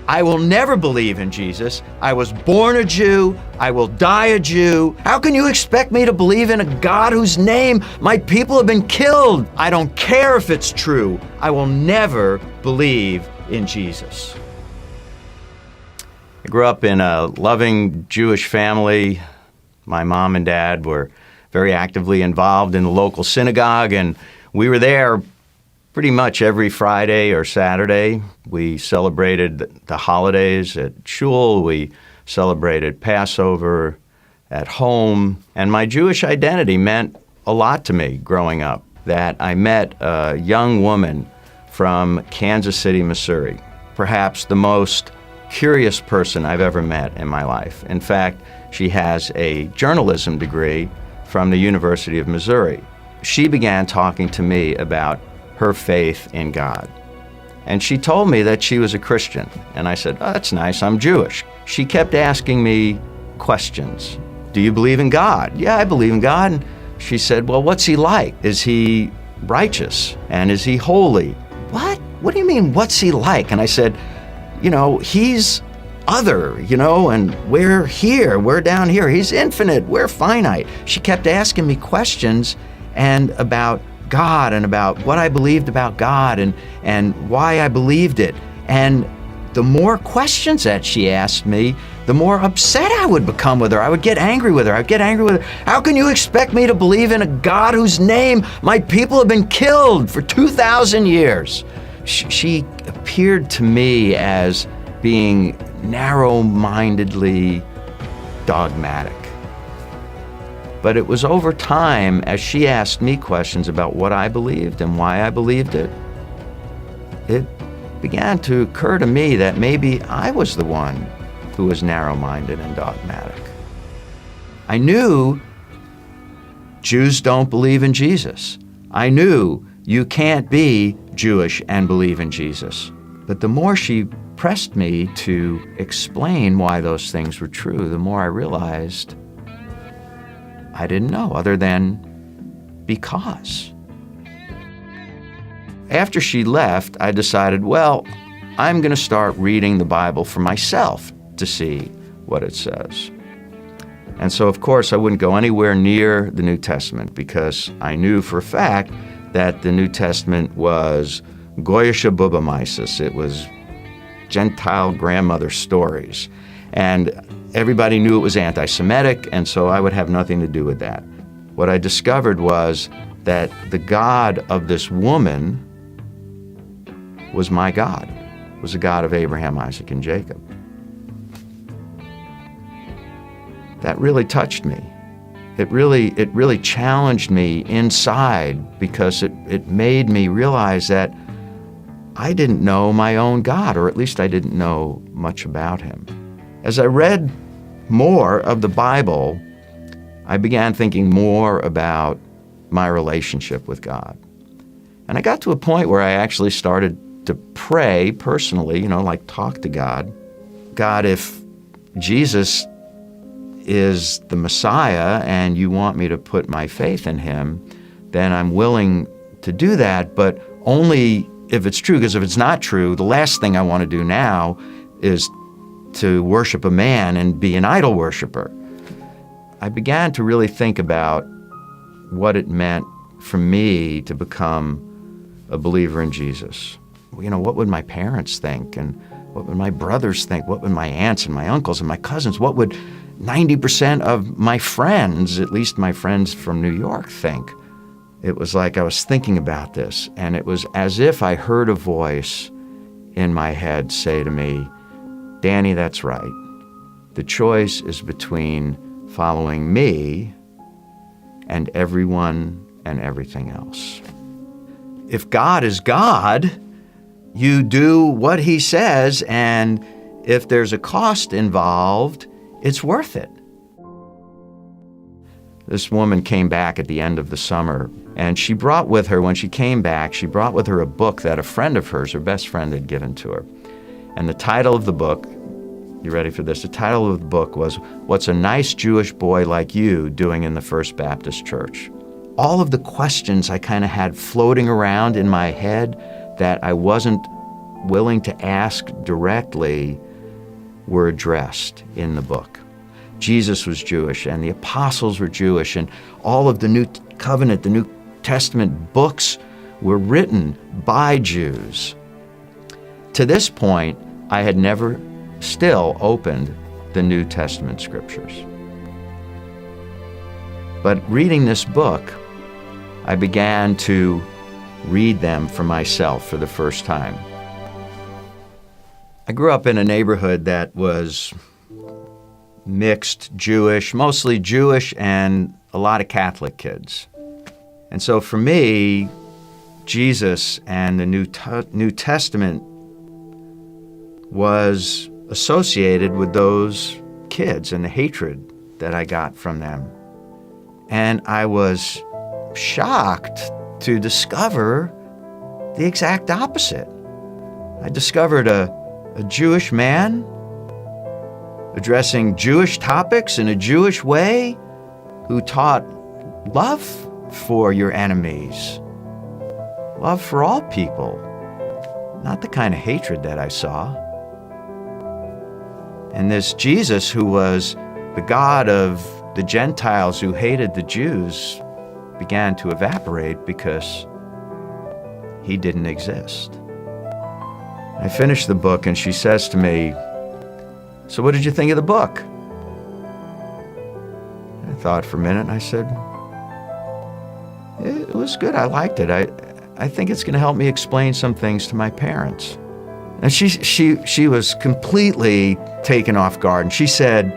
I will never believe in Jesus. I was born a Jew. I will die a Jew. How can you expect me to believe in a God whose name my people have been killed? I don't care if it's true. I will never believe in Jesus. I grew up in a loving Jewish family. My mom and dad were very actively involved in the local synagogue, and we were there pretty much every Friday or Saturday. We celebrated the holidays at shul. We celebrated Passover at home. And my Jewish identity meant a lot to me growing up, that I met a young woman from Kansas City, Missouri, perhaps the most curious person I've ever met in my life. In fact, she has a journalism degree from the University of Missouri. She began talking to me about her faith in God. And she told me that she was a Christian. And I said, "Oh, that's nice, I'm Jewish." She kept asking me questions. "Do you believe in God?" "Yeah, I believe in God." And she said, "Well, what's he like? Is he righteous? And is he holy?" "What? What do you mean, what's he like?" And I said, he's other, and we're here, we're down here. He's infinite, we're finite. She kept asking me questions and about God and about what I believed about God and why I believed it. And the more questions that she asked me, the more upset I would become with her. I would get angry with her. "How can you expect me to believe in a God whose name my people have been killed for 2,000 years? She appeared to me as being narrow-mindedly dogmatic. But it was over time, as she asked me questions about what I believed and why I believed it, it began to occur to me that maybe I was the one who was narrow-minded and dogmatic. I knew Jews don't believe in Jesus. I knew you can't be Jewish and believe in Jesus. But the more she pressed me to explain why those things were true, the more I realized I didn't know, other than because. After she left, I decided, well, I'm going to start reading the Bible for myself to see what it says. And so, of course, I wouldn't go anywhere near the New Testament because I knew for a fact that the New Testament was Goyish Bubamaisis. It was Gentile grandmother stories. And everybody knew it was anti-Semitic, and so I would have nothing to do with that. What I discovered was that the God of this woman was my God, was the God of Abraham, Isaac, and Jacob. That really touched me. It really challenged me inside because it made me realize that I didn't know my own God, or at least I didn't know much about him. As I read more of the Bible, I began thinking more about my relationship with God. And I got to a point where I actually started to pray personally, like talk to God. God, if Jesus is the Messiah and you want me to put my faith in him, then I'm willing to do that, but only if it's true, because if it's not true, the last thing I want to do now is to worship a man and be an idol worshiper. I began to really think about what it meant for me to become a believer in Jesus. What would my parents think? And what would my brothers think? What would my aunts and my uncles and my cousins, what would 90% of my friends, at least my friends from New York, think? It was like I was thinking about this, and it was as if I heard a voice in my head say to me, "Danny, that's right. The choice is between following me and everyone and everything else. If God is God, you do what he says, and if there's a cost involved, it's worth it." This woman came back at the end of the summer, and she brought with her, when she came back, she brought with her a book that a friend of hers, her best friend, had given to her. And the title of the book, you ready for this? The title of the book was, "What's a Nice Jewish Boy Like You Doing in the First Baptist Church?" All of the questions I kind of had floating around in my head that I wasn't willing to ask directly were addressed in the book. Jesus was Jewish, and the apostles were Jewish, and all of the New Covenant, the New Testament books were written by Jews. To this point, I had never still opened the New Testament scriptures. But reading this book, I began to read them for myself for the first time. I grew up in a neighborhood that was mixed Jewish, mostly Jewish and a lot of Catholic kids. And so for me, Jesus and the New Testament was associated with those kids and the hatred that I got from them. And I was shocked to discover the exact opposite. I discovered a Jewish man addressing Jewish topics in a Jewish way who taught love for your enemies, love for all people, not the kind of hatred that I saw. And this Jesus, who was the God of the Gentiles who hated the Jews, began to evaporate because he didn't exist. I finished the book and she says to me, "So what did you think of the book?" I thought for a minute and I said, "It was good. I liked it. I think it's going to help me explain some things to my parents." And she was completely taken off guard. And she said,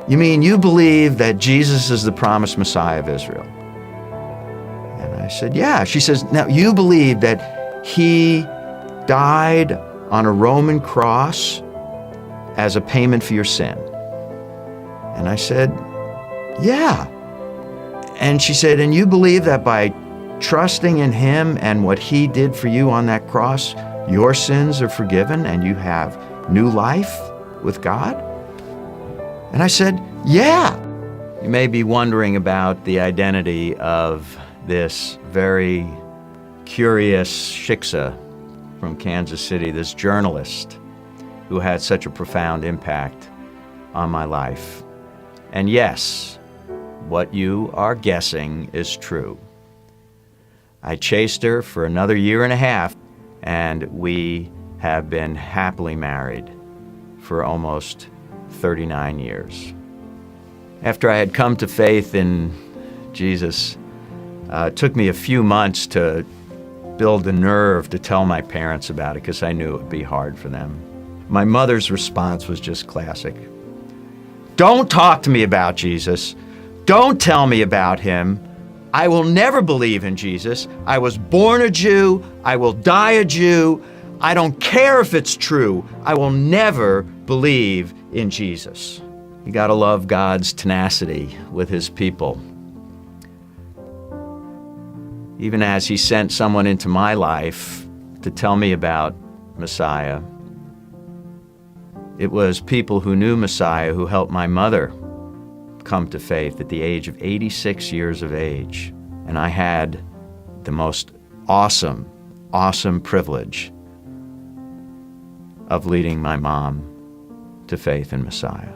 "You mean you believe that Jesus is the promised Messiah of Israel?" And I said, "Yeah." She says, "Now you believe that he died on a Roman cross as a payment for your sin?" And I said, "Yeah." And she said, "And you believe that by trusting in him and what he did for you on that cross, your sins are forgiven and you have new life with God?" And I said, "Yeah." You may be wondering about the identity of this very curious shiksa from Kansas City, this journalist who had such a profound impact on my life. And yes, what you are guessing is true. I chased her for another 1.5 years, and we have been happily married for almost 39 years. After I had come to faith in Jesus, it took me a few months to build the nerve to tell my parents about it because I knew it would be hard for them. My mother's response was just classic. "Don't talk to me about Jesus. Don't tell me about him. I will never believe in Jesus. I was born a Jew. I will die a Jew. I don't care if it's true. I will never believe in Jesus." You gotta love God's tenacity with his people. Even as he sent someone into my life to tell me about Messiah, it was people who knew Messiah who helped my mother come to faith at the age of 86 years of age. And I had the most awesome privilege of leading my mom to faith in Messiah.